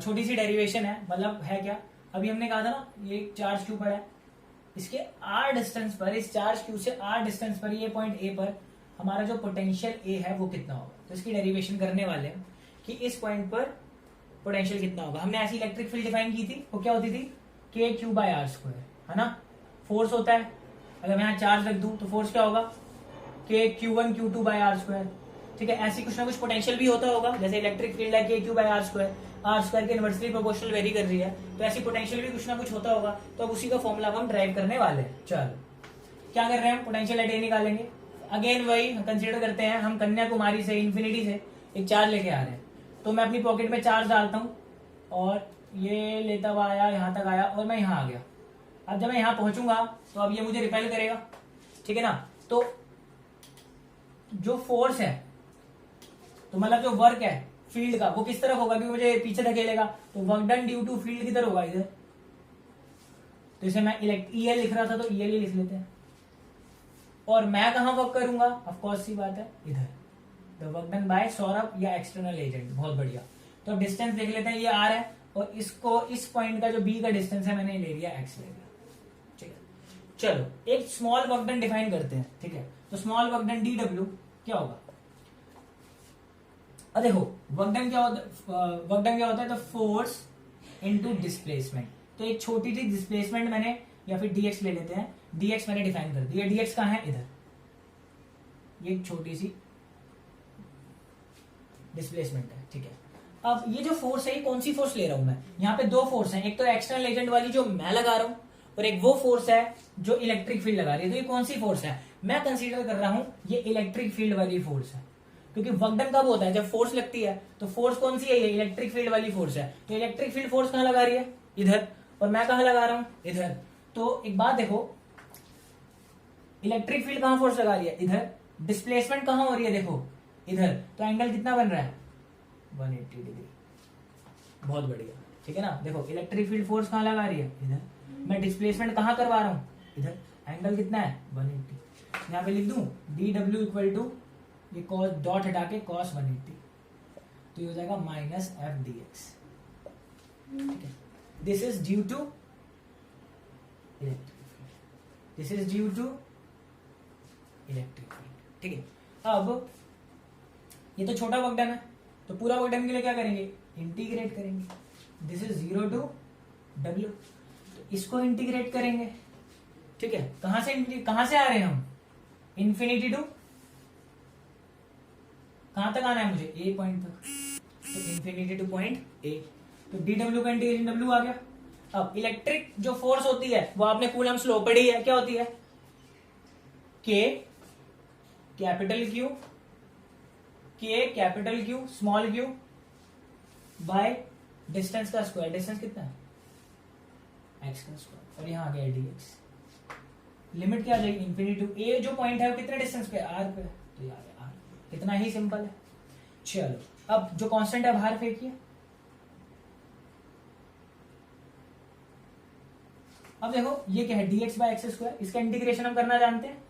छोटी सी डेरिवेशन है, मतलब है क्या, अभी हमने कहा था ना ये चार्ज क्यू पर है, इसके R डिस्टेंस पर, इस चार्ज क्यू से R डिस्टेंस पर, ये पॉइंट ए पर हमारा जो पोटेंशियल ए है वो कितना होगा। तो इसकी डेरिवेशन करने वाले हैं कि इस पॉइंट पर पोटेंशियल कितना होगा। हमने ऐसी इलेक्ट्रिक फील्ड डिफाइन की थी, वो क्या होती थी, KQ/R², है ना। फोर्स होता है, अगर मैं यहाँ चार्ज रख दूं तो फोर्स क्या होगा, KQ1 Q2/R², ठीक है। ऐसी कुछ ना कुछ पोटेंशियल भी होता होगा, जैसे इलेक्ट्रिक फील्ड है KQ/R², R² के इनवर्सली प्रोपोर्शनल वेरी कर रही है, तो ऐसी पोटेंशियल भी कुछ ना कुछ होता होगा। तो अब उसी का फॉर्मूला हम ड्राइव करने वाले हैं। चलो क्या कर रहे हैं हम, पोटेंशियल एट ए निकालेंगे। अगेन वही कंसिडर करते हैं, हम कन्याकुमारी से, इन्फिनिटी से एक चार्ज लेके आ रहे हैं। तो मैं अपनी पॉकेट में चार्ज डालता हूँ और ये लेता हुआ आया, यहां तक आया और मैं यहां आ गया। अब जब मैं यहां पहुंचूंगा तो अब ये मुझे रिपेल करेगा, ठीक है ना। तो जो फोर्स है, तो मतलब जो वर्क है फील्ड का, वो किस तरफ होगा, क्योंकि मुझे पीछे धकेलेगा, तो work done due to field किधर होगा, इधर। तो इसे मैं EL लिख रहा था तो EL ही लिख लेते हैं। और मैं कहां वर्क करूंगा, ऑफ कोर्स सी बात है, इधर। The work done bye Saurabh या एक्सटर्नल एजेंट, बहुत बढ़िया। तो अब डिस्टेंस देख लेते हैं, ये R है और इसको, इस पॉइंट का जो B का डिस्टेंस है मैंने ले लिया X ले लिया, ठीक है। चलो एक स्मॉल वर्क डन डिफाइन करते हैं, ठीक है। तो स्मॉल वर्क डन DW क्या होगा, अब देखो वर्क डन क्या होता है, तो फोर्स इनटू डिस्प्लेसमेंट। तो एक छोटी सी डिस्प्लेसमेंट मैंने, या फिर dx ले लेते हैं, dx मैंने डिफाइन कर दिया। dx कहां है, इधर, ये एक छोटी सी डिस्प्लेसमेंट है, ठीक है। अब ये जो फोर्स है, ये कौन सी फोर्स ले रहा हूं मैं, यहाँ पे 2 फोर्स है, एक तो एक्सटर्नल एजेंट वाली जो मैं लगा रहा हूं और एक वो फोर्स है जो इलेक्ट्रिक फील्ड लगा रही है। तो ये कौन सी फोर्स है, मैं कंसीडर कर रहा हूं ये इलेक्ट्रिक फील्ड वाली फोर्स है, क्योंकि वर्क डन कब होता है, जब फोर्स लगती है। तो फोर्स कौन सी है, ये इलेक्ट्रिक फील्ड वाली फोर्स है। तो इलेक्ट्रिक फील्ड फोर्स कहां लगा रही है, इधर, और मैं कहां लगा रहा हूं, इधर। तो एक बात देखो, इलेक्ट्रिक फील्ड कहां फोर्स लगा रही है, इधर। डिस्प्लेसमेंट कहां हो रही है, देखो इधर। तो एंगल कितना बन रहा है, 180 डिग्री। बहुत बढ़िया, ठीक है ना। देखो इलेक्ट्रिक फील्ड फोर्स कहां लगा रही है, इधर। मैं डिस्प्लेसमेंट कहां करवा रहा हूं, इधर। एंगल कितना है, 180। यहां पे लिख दूं dw इक्वल टू, ये कॉस डॉट हटा के cos 180, तो ये हो जाएगा माइनस एफ डी एक्स। ठीक है, this is due to electric field, this is due to electric field. ठीक है, अब ये तो छोटा वर्क डन है, तो पूरा वर्क डन के लिए क्या करेंगे, इंटीग्रेट करेंगे। दिस इज 0 टू w, तो इसको इंटीग्रेट करेंगे। ठीक है, कहां से आ रहे हैं हम, इंफिनिटी टू कहां तक आना है मुझे, ए पॉइंट तक, तो इंफिनिटी टू पॉइंट ए। तो dw का इंटीग्रेशन w आ गया। अब इलेक्ट्रिक जो फोर्स होती है वो आपने कूलम्स लॉ पढ़ी है, क्या होती है, K capital Q, K capital Q small q by distance का स्क्वायर। डिस्टेंस कितना है, x का स्क्वायर, और यहां आ गया dx। लिमिट क्या आ जाएगी, इंफिनिटी टू ए। जो पॉइंट है वो कितने डिस्टेंस पे, r पे, तो ये आ गया r। इतना ही सिंपल है। चलो अब जो कांस्टेंट है बाहर फेंकिए। अब देखो ये क्या है, dx बाय एक्स स्क्वायर। इसका इंटीग्रेशन हम करना जानते हैं।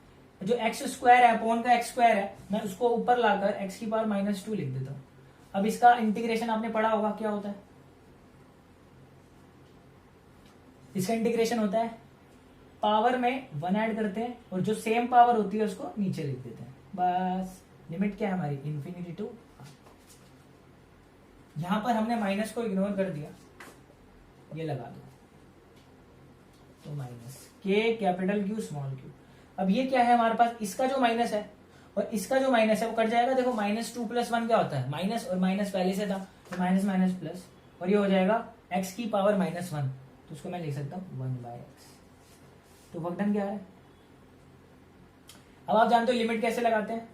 जो एक्स स्क्वायर है अपॉन का एक्स स्क्वायर है, मैं उसको ऊपर लाकर x की पावर -2 लिख देता हूं। अब इसका इंटीग्रेशन आपने पढ़ा होगा, क्या होता है, इसका इंटीग्रेशन होता है पावर में 1 ऐड करते हैं और जो सेम पावर होती है उसको नीचे लिख देते हैं, बस। लिमिट क्या है हमारी, इंफिनिटी टू। यहां पर हमने माइनस को इग्नोर कर दिया, ये लगा दो, तो माइनस के कैपिटल क्यू स्मॉल क्यू। अब ये क्या है हमारे पास, इसका जो माइनस है और इसका जो माइनस है वो कट जाएगा। देखो -2 + 1 क्या होता है, माइनस, और माइनस पहले से था, तो माइनस माइनस प्लस, और ये हो जाएगा x की पावर -1, तो उसको मैं लिख सकता हूं 1/x। तो वर्क डन क्या है। अब आप जानते हो लिमिट कैसे लगाते हैं,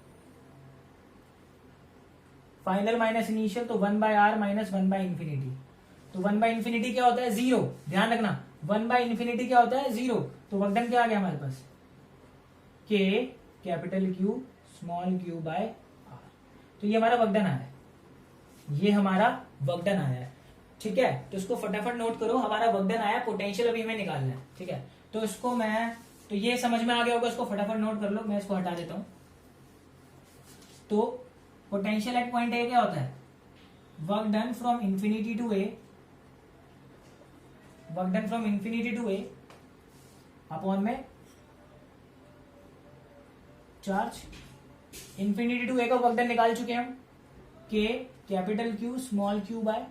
फाइनल माइनस इनिशियल, तो 1/r माइनस 1/इंफिनिटी। तो 1/इंफिनिटी क्या होता है, 0। ध्यान रखना 1/इंफिनिटी क्या होता है, 0। तो वर्क डन क्या आ गया हमारे पास, k capital Q small q by r। तो ये हमारा वर्क डन आया है, ये हमारा वर्क डन आया है। ठीक है, तो इसको फटाफट नोट करो, हमारा वर्क डन आया, पोटेंशियल अभी हमें निकालना है। ठीक है, तो इसको मैं, तो ये समझ में आ गया होगा, इसको फटाफट नोट कर लो। मैं इसको हटा देता हूं। तो पोटेंशियल एट पॉइंट ए क्या होता है, work done from infinity to A, work done from infinity to A upon में चार्ज। इंफिनिटी टू ए का वर्क डन निकाल चुके हैं हम, K capital Q small Q by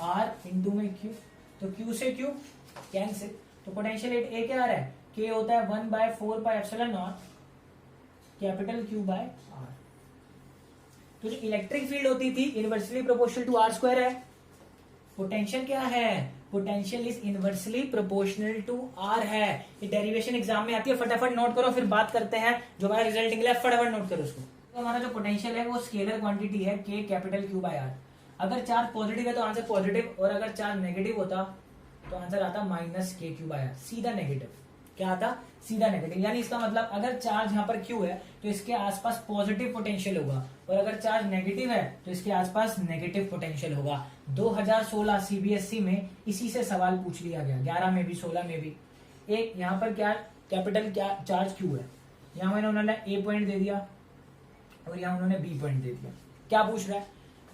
R into में क्यू, तो क्यू से क्यू कैंसिल। तो पोटेंशियल एट ए क्या आ रहा है, के होता है 1/4πε0 कैपिटल क्यू बाय आर। तो जो इलेक्ट्रिक फील्ड होती थी inversely proportional to R square है, पोटेंशियल क्या है, potential is inversely proportional to R है। ये डेरिवेशन एग्जाम में आती है, फटाफट नोट करो, फिर बात करते हैं जो हमारा रिजल्ट निकला है, फटाफट नोट करो उसको। तो हमारा जो पोटेंशियल है वो स्केलर क्वांटिटी है, के कैपिटल क्यू बाय आर। अगर चार्ज पॉजिटिव है तो आंसर पॉजिटिव, और अगर चार्ज नेगेटिव होता तो आंसर आता -kq बाय आर, सीधा नेगेटिव। क्या आता, सीधा नेगेटिव। यानी इसका मतलब अगर चार्ज यहाँ पर q है तो इसके आसपास पॉजिटिव पोटेंशियल होगा, और अगर चार्ज नेगेटिव है तो इसके आसपास नेगेटिव पोटेंशियल होगा। 2016 सीबीएसई में इसी से सवाल पूछ लिया गया, 11 में भी 16 में भी। एक यहाँ पर क्या कैपिटल क्या चार्ज q है, यहाँ मैंने उन्होंने ए पॉइंट दे दिया और यहाँ उन्होंने बी पॉइंट दे दिया। क्या पूछ रहा है,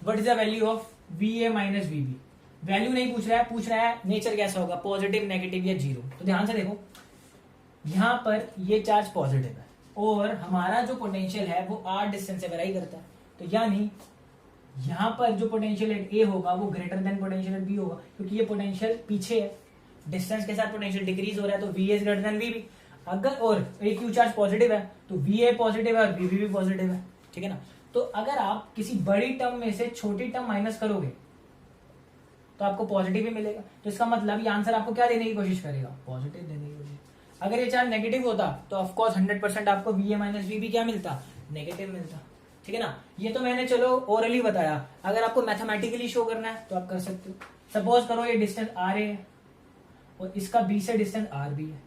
what is the value of VA minus VB। Value नहीं पूछ रहा है, पूछ रहा है नेचर कैसा होगा, पॉजिटिव नेगेटिव या जीरो। तो ध्यान से देखो, यहां पर ये चार्ज पॉजिटिव है और हमारा जो पोटेंशियल है वो r डिस्टेंस से वेरी करता है, तो यानी यहां पर जो पोटेंशियल एट ए होगा वो greater than potential at B होगा, क्योंकि ये पोटेंशियल पीछे है, डिस्टेंस के साथ पोटेंशियल डिक्रीज हो रहा है, तो VA is greater than VB। अगर और एक क्यू चार्ज पॉजिटिव है तो VA पॉजिटिव है और VB भी पॉजिटिव है। ठीक है ना, तो अगर आप किसी बड़ी टर्म में से छोटी टर्म माइनस करोगे तो आपको पॉजिटिव ही मिलेगा। तो इसका मतलब ये आंसर आपको क्या देने की कोशिश करेगा, पॉजिटिव देने की कोशिश। अगर ये चार्ज नेगेटिव होता तो ऑफ कोर्स 100% आपको VA माइनस VB क्या मिलता, नेगेटिव मिलता। ठीक है ना, ये तो मैंने चलो ओरली बताया, अगर आपको मैथमेटिकली शो करना है तो आप कर सकते हो। सपोज करो ये डिस्टेंस RA है और इसका B से डिस्टेंस RB है,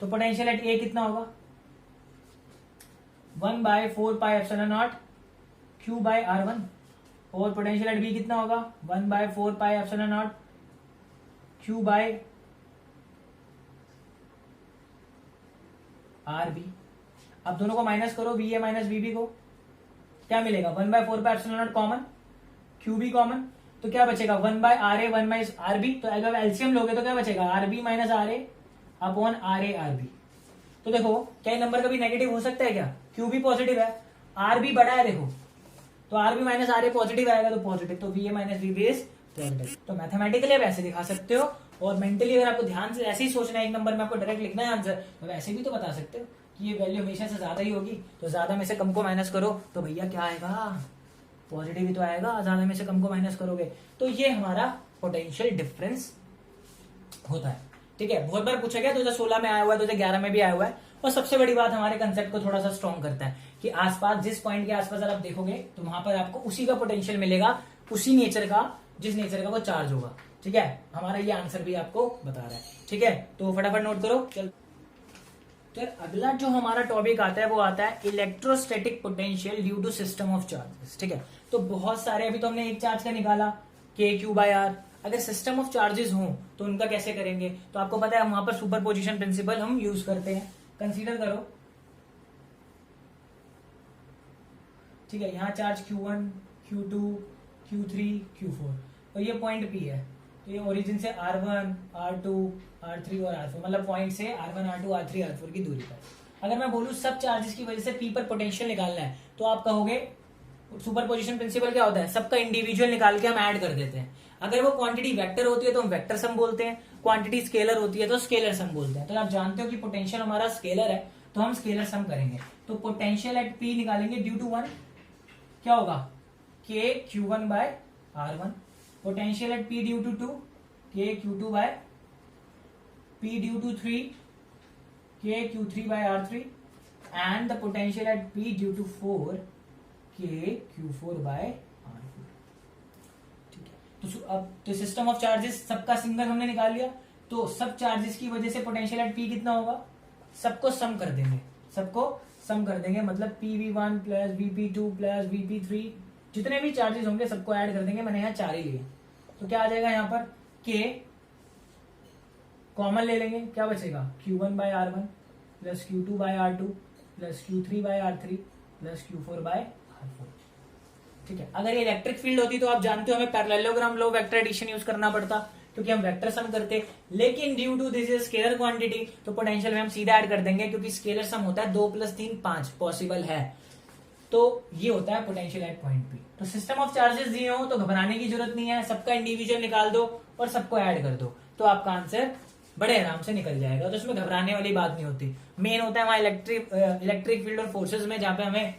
तो पोटेंशियल एट ए कितना होगा 1/4πε0 Q/R1 और पोटेंशियल एट बी कितना होगा 1/4πε0 Q/RB। अब दोनों को माइनस करो VA माइनस VB को, क्या मिलेगा 1/4πε0 कॉमन, QB कॉमन, तो क्या बचेगा 1/RA 1/RB। तो अगर एलसीएम लोगे तो क्या बचेगा RB minus RA upon RA RB। तो देखो क्या ये नंबर कभी नेगेटिव हो सकता है क्या, QB पॉजिटिव है, RB बड़ा है देखो, तो RB माइनस RA पॉजिटिव आएगा तो पॉजिटिव, तो VA minus VB is positive. तो मैथमेटिकली आप ऐसे दिखा सकते हो और मेंटली अगर आपको ध्यान से ऐसे ही सोचना है एक नंबर में आपको डायरेक्ट लिखना है आंसर, तो वैसे भी तो बता सकते हो कि ये वैल्यू हमेशा से ज्यादा ही होगी, तो ज्यादा में से कम को माइनस करो तो भैया क्या आएगा पॉजिटिव ही तो आएगा, ज्यादा में से कम को माइनस करोगे। तो ये हमारा पोटेंशियल डिफरेंस होता है। ठीक है, बहुत बार पूछा गया 2016 में आया हुआ है, 2011 में भी आया हुआ है। और सबसे बड़ी बात हमारे कंसेप्ट को थोड़ा सा स्ट्रॉन्ग करता है कि आसपास जिस पॉइंट के आसपास अगर आप देखोगे तो वहां पर आपको उसी का पोटेंशियल मिलेगा, उसी नेचर का जिस नेचर का वो चार्ज होगा। ठीक है, हमारा ये आंसर भी आपको बता रहा है। ठीक है, तो फटाफट नोट करो। चल तो अगला जो हमारा टॉपिक आता है वो आता है electrostatic potential due to system of charges. ठीक है, तो बहुत सारे, अभी तो हमने एक चार्ज का निकाला KQ/R, अगर सिस्टम ऑफ चार्जेस हो तो उनका कैसे करेंगे, तो आपको पता है वहां पर सुपरपोजिशन प्रिंसिपल हम यूज करते हैं। कंसीडर करो, ठीक है, यहाँ charge Q1 Q2 Q3 Q4 और ये पॉइंट P है, तो ये ओरिजिन से R1 R2 R3 और R4, मतलब पॉइंट से R1 R2 R3 R4 की दूरी पर अगर मैं बोलूं सब चार्जेस की वजह से P पर पोटेंशियल निकालना है, तो आप कहोगे सुपरपोजिशन प्रिंसिपल क्या होता है, सबका इंडिविजुअल निकाल के हम ऐड कर देते हैं। अगर वो क्वांटिटी वेक्टर होती है तो हम वेक्टर सम बोलते हैं, क्वांटिटी स्केलर होती है तो स्केलर सम बोलते हैं। तो आप जानते हो कि पोटेंशियल हमारा स्केलर है तो हम स्केलर सम करेंगे। तो पोटेंशियल एट P निकालेंगे ड्यू टू 1, क्या होगा KQ1/R1, potential at P due to 2 KQ2/P due to 3 KQ3/R3 and the potential at P due to 4 KQ4/R4। ठीक है, तो अब तो सिस्टम ऑफ चार्जेस सबका सिंगल हमने निकाल लिया, तो सब चार्जेस की वजह से पोटेंशियल एट P कितना होगा, सबको सम कर देंगे, सबको सम कर देंगे, मतलब PV1 plus VP2 plus VP3 जितने भी चार्जेस होंगे सबको ऐड कर देंगे। मैंने यहाँ 4 ही लिए, तो क्या आ जाएगा यहाँ पर K कॉमन ले लेंगे, क्या बचेगा Q1/R1 plus Q2/R2 plus Q3/R3 plus Q4/R4। ठीक है, अगर ये इलेक्ट्रिक फील्ड होती तो आप जानते हो हमें parallelogram law vector addition use करना पड़ता क्योंकि हम वेक्टर सम करते, लेकिन due to this is scalar quantity तो पोटेंशियल में हम सीधा ऐड कर देंगे क्योंकि स्केलर सम होता है 2 + 3 5 पॉसिबल है। तो ये होता है पोटेंशियल एट पॉइंट P। तो सिस्टम ऑफ चार्जेस दिए हो तो घबराने की जरूरत नहीं है, सबका इंडिविजुअल निकाल दो और सबको ऐड कर दो तो आपका आंसर बड़े आराम से निकल जाएगा। तो इसमें घबराने वाली बात नहीं होती। मेन होता है वहां इलेक्ट्रिक फील्ड और फोर्सेज में जहां पे हमें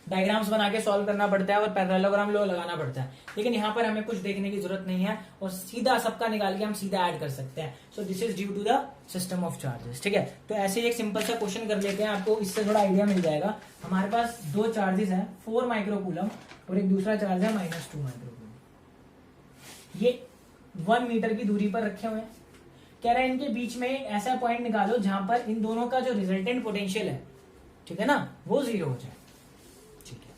डायग्राम्स बना के सॉल्व करना पड़ता है और पैरेललोग्राम लो लगाना पड़ता है, लेकिन यहाँ पर हमें कुछ देखने की जरूरत नहीं है और सीधा सबका निकाल के हम सीधा ऐड कर सकते हैं। So this is due to the system of charges. ठीक है, तो ऐसे ही एक सिंपल सा क्वेश्चन कर लेते हैं, आपको इससे थोड़ा आइडिया मिल जाएगा। हमारे पास 2 चार्जेस हैं 4 माइक्रोकूलम और एक दूसरा चार्ज है -2 माइक्रोकूलम। ये 1 मीटर की दूरी पर रखे हुए हैं। कह रहा है इनके बीच में ऐसा पॉइंट निकालो जहां पर इन दोनों का जो रिजल्टेंट पोटेंशियल है, ठीक है ना, वो 0 हो जाए। ठीक है,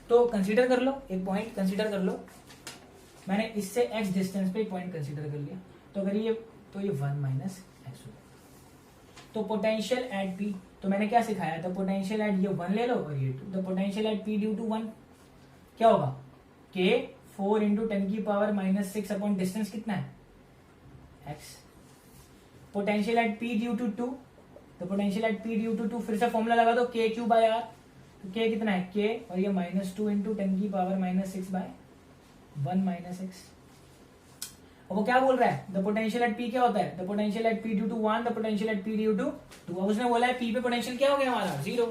तो कंसीडर कर लो, एक पॉइंट कंसीडर कर लो। मैंने इससे x डिस्टेंस पे एक पॉइंट कंसीडर कर लिया, तो अगर ये 1 - x हो। तो पोटेंशियल एट P, तो मैंने क्या सिखाया था, पोटेंशियल एट ये 1 ले लो और ये 2। तो potential at P due to 1 क्या होगा, K 4 × 10⁻⁻6 अपॉन डिस्टेंस कितना है x। Potential at P due to 2, तो potential at P due to 2 फिर से फॉर्मूला लगा दो KQ/R, तो K कितना है K और ये -2 × 10⁻⁻6/1 - x। अब वो क्या बोल रहा है, द पोटेंशियल एट P क्या होता है, the potential at P due to 1, the potential at P due to 2। अब उसने बोला है P पे पोटेंशियल क्या हो गया हमारा 0,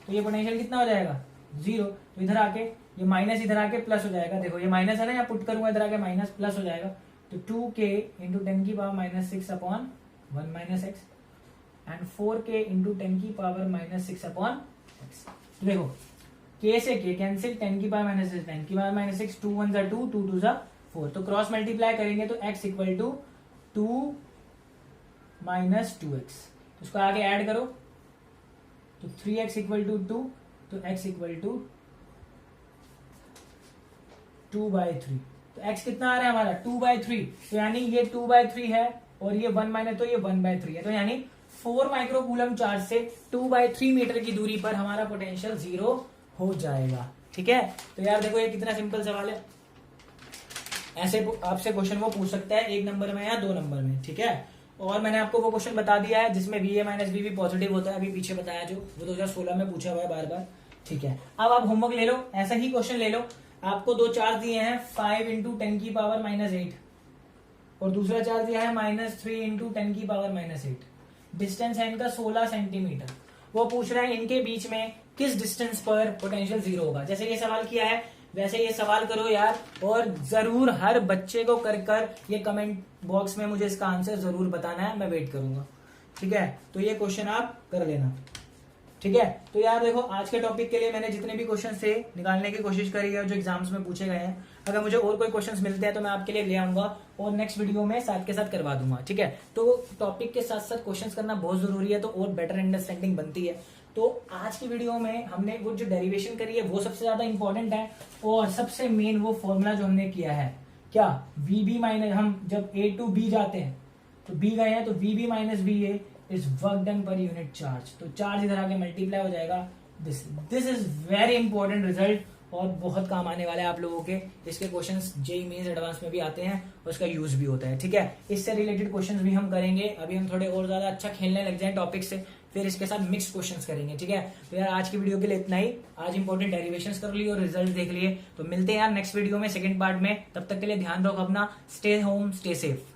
तो ये पोटेंशियल कितना हो जाएगा 0। तो इधर आके ये माइनस इधर आके प्लस हो जाएगा, देखो ये माइनस है ना, यहाँ पुट करूंगा इधर आके माइनस प्लस हो जाएगा, तो 2K × 10⁻⁻6 upon 1 - x and 4K × 10⁻⁻6 upon x। तो देखो K से K कैंसिल, 10⁻⁻6 10⁻⁻6, 2 1 = 2, 2 2 = 4, तो क्रॉस मल्टीप्लाई करेंगे तो x = 2 - 2x। तो उसको आगे ऐड करो, तो 3x इक्वल टू 2, तो x इक्वल टू 2/3। तो x कितना आ रहा है हमारा 2/3, तो यानी ये 2/3 है और ये 1 माइनस, तो ये 1/3 है, तो यानी 4 माइक्रो कूलम चार्ज से 2/3 मीटर की दूरी पर हमारा पोटेंशियल 0 हो जाएगा। ठीक है, तो यार देखो ये कितना सिंपल सवाल है। ऐसे आपसे क्वेश्चन वो पूछ सकता है 1 नंबर में या 2 नंबर में। ठीक है, और मैंने आपको वो क्वेश्चन बता दिया है जिसमें VA माइनस VB पॉजिटिव होता है, अभी पीछे बताया जो, वो 2016 में पूछा हुआ है बार बार। ठीक है, अब आप होमवर्क ले लो, ऐसा ही क्वेश्चन ले लो। आपको 2 चार्ज दिए हैं 5 × 10⁻⁻8 और दूसरा चार्ज दिया है -3 × 10⁻⁻8। डिस्टेंस है इनका 16 सेंटीमीटर। वो पूछ रहा है इनके बीच में किस डिस्टेंस पर पोटेंशियल 0 होगा। जैसे ये सवाल किया है वैसे ये सवाल करो यार, और जरूर हर बच्चे को कर ये कमेंट बॉक्स में मुझे इसका आंसर जरूर बताना है, मैं वेट करूंगा। ठीक है, तो ये क्वेश्चन आप कर लेना। ठीक है, तो यार देखो आज के टॉपिक के लिए मैंने जितने भी क्वेश्चन थे निकालने की कोशिश करी है जो एग्जाम्स में पूछे गए हैं। अगर मुझे और कोई क्वेश्चंस मिलते हैं तो मैं आपके लिए ले आऊंगा और नेक्स्ट वीडियो में साथ के साथ करवा दूंगा। ठीक है, तो टॉपिक के साथ साथ क्वेश्चंस करना बहुत जरूरी है, तो और बेटर अंडरस्टैंडिंग बनती है। तो आज की वीडियो में हमने वो जो डेरिवेशन करी है वो सबसे ज्यादा इंपॉर्टेंट है, और सबसे मेन वो फॉर्मूला जो हमने किया है क्या, VB माइनस, हम जब A to B जाते हैं तो B गए हैं, तो VB minus VA is work done per unit charge. तो चार्ज इधर आके मल्टीप्लाई हो जाएगा। This is very important result और बहुत काम आने वाले हैं आप लोगों के। इसके क्वेश्चंस JEE मेंस एडवांस में भी आते हैं और उसका यूज भी होता है। ठीक है, इससे रिलेटेड क्वेश्चंस भी हम करेंगे। अभी हम थोड़े और ज्यादा अच्छा खेलने लग जाए टॉपिक से, फिर इसके साथ मिक्स क्वेश्चंस करेंगे। ठीक है, तो यार आज की वीडियो के लिए इतना ही। आज इंपॉर्टेंट डेरिवेशंस कर लिए और रिजल्ट देख लिए, तो मिलते हैं यार नेक्स्ट वीडियो में सेकंड पार्ट में। तब तक के लिए ध्यान रखो अपना, स्टे होम स्टे सेफ।